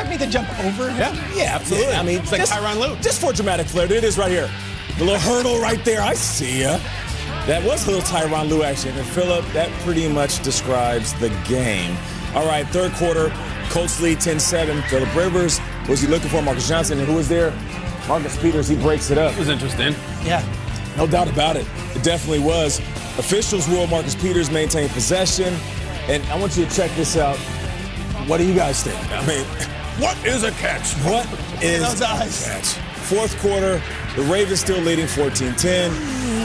expect me to jump over him? Yeah, absolutely. Yeah, I mean, it's like Tyronn Lue. Just for dramatic flair. There it is right here. The little hurdle right there. I see ya. That was a little Tyronn Lue action. And Phillip, that pretty much describes the game. All right, third quarter, Colts lead 10-7. Phillip Rivers, what was he looking for? Marcus Johnson, and who was there? Marcus Peters, he breaks it up. It was interesting. Yeah. No doubt about it. It definitely was. Officials rule Marcus Peters maintained possession. And I want you to check this out. What do you guys think? I mean, What is a catch? what is those a eyes. catch? Fourth quarter, the Ravens still leading 14-10.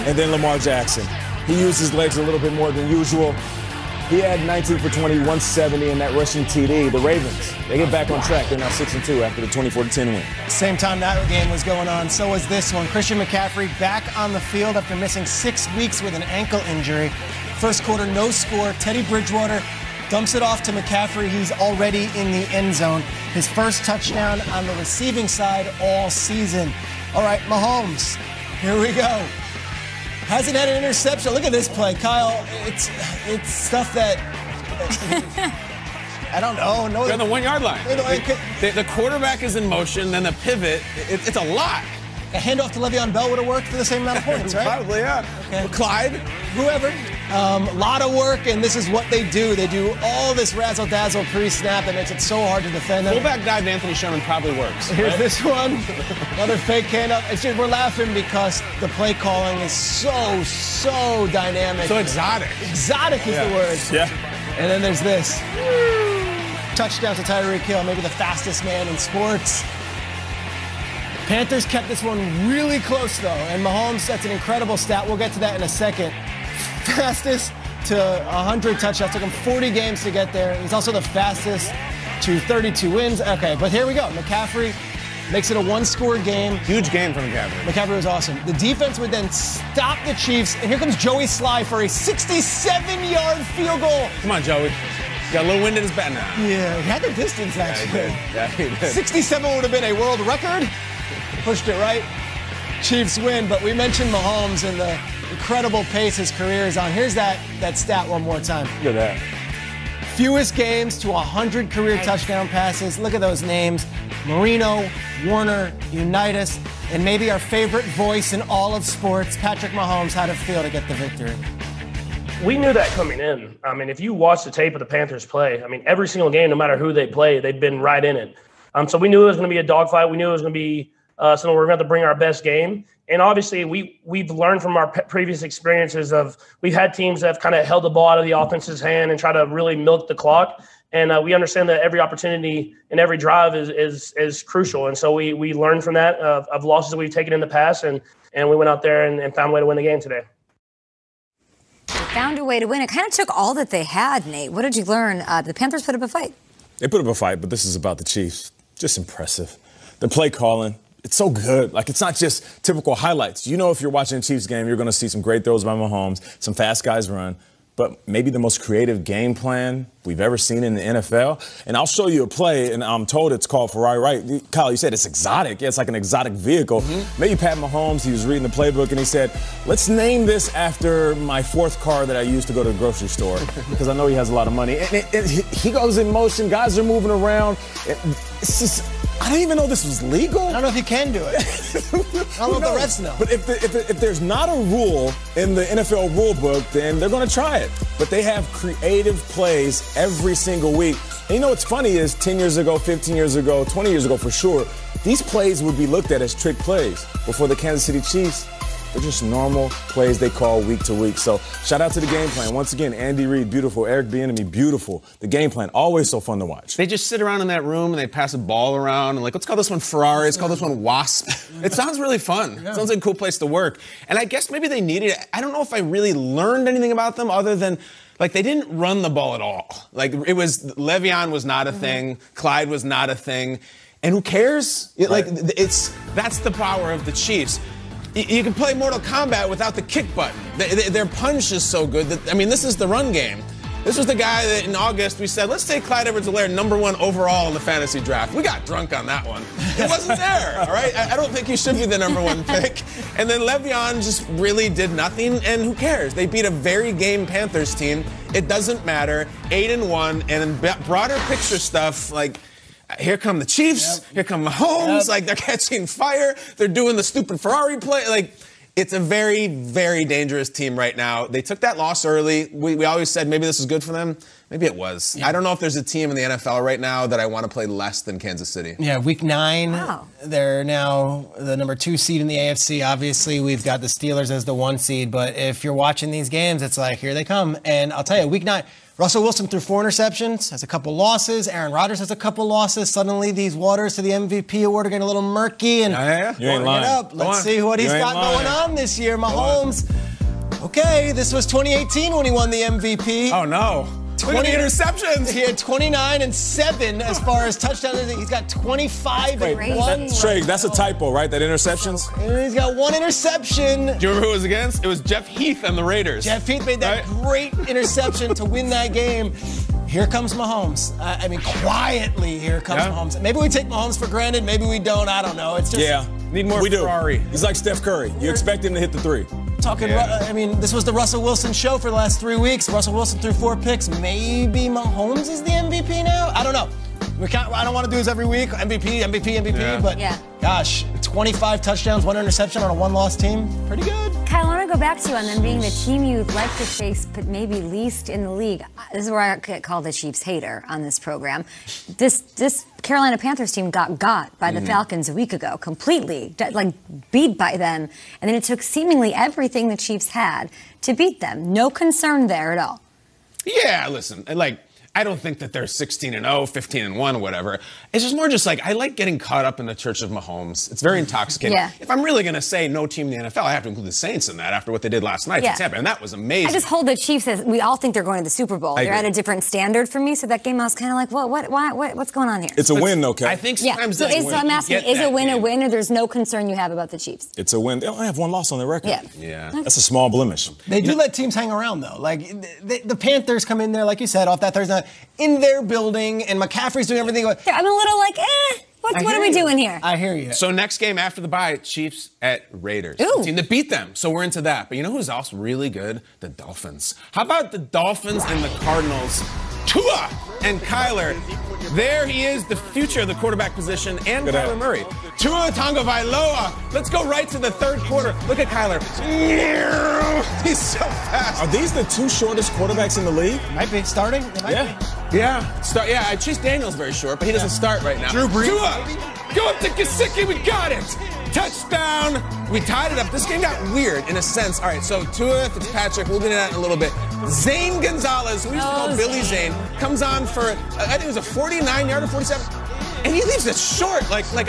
And then Lamar Jackson. He used his legs a little bit more than usual. He had 19 for 20, 170 in that rushing TD. The Ravens, they get back on track. They're now 6-2 after the 24-10 win. Same time that game was going on, so was this one. Christian McCaffrey back on the field after missing 6 weeks with an ankle injury. First quarter, no score. Teddy Bridgewater dumps it off to McCaffrey. He's already in the end zone. His first touchdown on the receiving side all season. All right, Mahomes, here we go. Hasn't had an interception. Look at this play, Kyle. It's stuff that I don't know. No, They're on the 1 yard line. The quarterback is in motion, then the pivot. It's a lot. A handoff to Le'Veon Bell would have worked for the same amount of points, right? Probably, yeah. Okay. Clyde. Whoever. A lot of work, and this is what they do. They do all this razzle-dazzle pre-snap that makes it so hard to defend them. Fullback dive to Anthony Sherman probably works. Here's this one. Another fake handoff. It's just, we're laughing because the play calling is so dynamic. So exotic. Exotic is the word. Yeah. And then there's this. Touchdown to Tyreek Hill, maybe the fastest man in sports. Panthers kept this one really close, though, and Mahomes, that's an incredible stat. We'll get to that in a second. Fastest to 100 touchdowns. Took him 40 games to get there. He's also the fastest to 32 wins. Okay, but here we go. McCaffrey makes it a one-score game. Huge game from McCaffrey. McCaffrey was awesome. The defense would then stop the Chiefs, and here comes Joey Sly for a 67-yard field goal. Come on, Joey. Got a little wind in his bat now. Yeah, he had the distance, actually. Yeah, he did. 67 would have been a world record. Pushed it right. Chiefs win, but we mentioned Mahomes and the incredible pace his career is on. Here's that stat one more time. Look at that. Fewest games to 100 career touchdown passes. Look at those names. Marino, Warner, Unitas, and maybe our favorite voice in all of sports, Patrick Mahomes. How'd it feel to get the victory? We knew that coming in. I mean, if you watch the tape of the Panthers play, I mean, every single game, no matter who they play, they've been right in it. So we knew it was going to be a dogfight. We knew it was going to be something we're going to have to bring our best game. And obviously, we've learned from our previous experiences of we've had teams that have kind of held the ball out of the offense's hand and try to really milk the clock. And we understand that every opportunity and every drive is crucial. And so we learned from that of losses that we've taken in the past, and we went out there and found a way to win the game today. Found a way to win. It kind of took all that they had, Nate. What did you learn? The Panthers put up a fight. They put up a fight, but this is about the Chiefs. Just impressive. The play calling, it's so good. Like, it's not just typical highlights. You know, if you're watching a Chiefs game, you're going to see some great throws by Mahomes, some fast guys run, but maybe the most creative game plan we've ever seen in the NFL. And I'll show you a play, and I'm told it's called Ferrari, right? Kyle, you said it's exotic. Yeah, it's like an exotic vehicle. Mm-hmm. Maybe Pat Mahomes, he was reading the playbook, and he said, let's name this after my fourth car that I used to go to the grocery store, because I know he has a lot of money. And he goes in motion. Guys are moving around. It's just, I didn't even know this was legal. I don't know if you can do it. I don't know if the refs know. But if there's not a rule in the NFL rule book, then they're going to try it. But they have creative plays every single week. And you know what's funny is 10 years ago, 15 years ago, 20 years ago for sure, these plays would be looked at as trick plays. But for the Kansas City Chiefs, they're just normal plays they call week to week. So shout out to the game plan. Once again, Andy Reid, beautiful. Eric Bieniemy, beautiful. The game plan, always so fun to watch. They just sit around in that room and they pass a ball around and like, let's call this one Ferrari. Let's call this one Wasp. It sounds really fun. Yeah. It sounds like a cool place to work. And I guess maybe they needed it. I don't know if I really learned anything about them other than, like, they didn't run the ball at all. Like, it was, Le'Veon was not a thing. Clyde was not a thing. And who cares? Like, that's the power of the Chiefs. You can play Mortal Kombat without the kick button. Their punch is so good that, I mean, this is the run game. This was the guy that in August we said, let's take Clyde Edwards-Helaire #1 overall in the fantasy draft. We got drunk on that one. It wasn't there, all right? I don't think he should be the #1 pick. And then Le'Veon just really did nothing, and who cares? They beat a very game Panthers team. It doesn't matter. 8-1, and in broader picture stuff, like, here come the Chiefs. Here come Mahomes. Like, they're catching fire. They're doing the stupid Ferrari play. Like, it's a very, very dangerous team right now. They took that loss early. We always said maybe this is good for them. Maybe it was. Yeah. I don't know if there's a team in the NFL right now that I want to play less than Kansas City. Yeah, week 9. Wow. They're now the number 2 seed in the AFC. Obviously, we've got the Steelers as the 1 seed. But if you're watching these games, it's like, here they come. And I'll tell you, week 9, Russell Wilson threw 4 interceptions, has a couple losses. Aaron Rodgers has a couple losses. Suddenly, these waters to the MVP award are getting a little murky. And you ain't lying. up. Let's see what he's got going on this year. Mahomes. Okay, this was 2018 when he won the MVP. Oh, no. 20 interceptions. He had 29 and 7 as far as touchdowns. He's got 25 and 1. Schrager, that's a typo, right? That interceptions? And he's got 1 interception. Do you remember who it was against? It was Jeff Heath and the Raiders. Jeff Heath made that great interception to win that game. Here comes Mahomes. I mean, quietly, here comes Mahomes. Maybe we take Mahomes for granted. Maybe we don't. I don't know. It's just need more Ferrari. He's like Steph Curry. You expect him to hit the 3. I mean, this was the Russell Wilson show for the last 3 weeks. Russell Wilson threw 4 picks. Maybe Mahomes is the MVP now? I don't know. I don't want to do this every week. MVP, but gosh, 25 touchdowns, 1 interception on a 1-loss team. Pretty good. Kyle, I want to go back to you on them being the team you'd like to face, but maybe least in the league. This is where I get called the Chiefs hater on this program. This Carolina Panthers team got by the Falcons a week ago, completely, like beat by them. And then it took seemingly everything the Chiefs had to beat them. No concern there at all. Yeah, listen, I don't think that they're 16-0, 15-1, or whatever. It's just more like I like getting caught up in the church of Mahomes. It's very intoxicating. Yeah. If I'm really going to say no team in the NFL, I have to include the Saints in that after what they did last night for Tampa, and that was amazing. I just hold the Chiefs as we all think they're going to the Super Bowl. They're at a different standard for me, so that game I was kind of like, what's going on here? It's a win, though, Kat. I think sometimes so I'm asking, is a win a win, or there's no concern you have about the Chiefs? It's a win. They only have 1 loss on their record. Yeah. That's a small blemish. They do let teams hang around, though. Like, the Panthers come in there, like you said, off that Thursday night, in their building, and McCaffrey's doing everything. I'm a little like, what are we doing here? I hear you. So next game after the bye, Chiefs at Raiders. Ooh. Team to beat them. So we're into that. But you know who's also really good? The Dolphins. How about the Dolphins and the Cardinals? Tua and Kyler. There he is, the future of the quarterback position, and Kyler Murray. Tua Tagovailoa. Let's go right to the 3rd quarter. Look at Kyler. He's so fast. Are these the 2 shortest quarterbacks in the league? Might be starting. Yeah. Chase Daniel's very short, but he doesn't start right now. Drew Brees. Tua, go up to Gesicki. We got it. Touchdown. We tied it up. This game got weird in a sense. All right, so Tua Fitzpatrick, we'll get into that in a little bit. Zane Gonzalez, who we used to call Billy Zane, comes on for, I think it was a 49-yard or 47. And he leaves it short. Like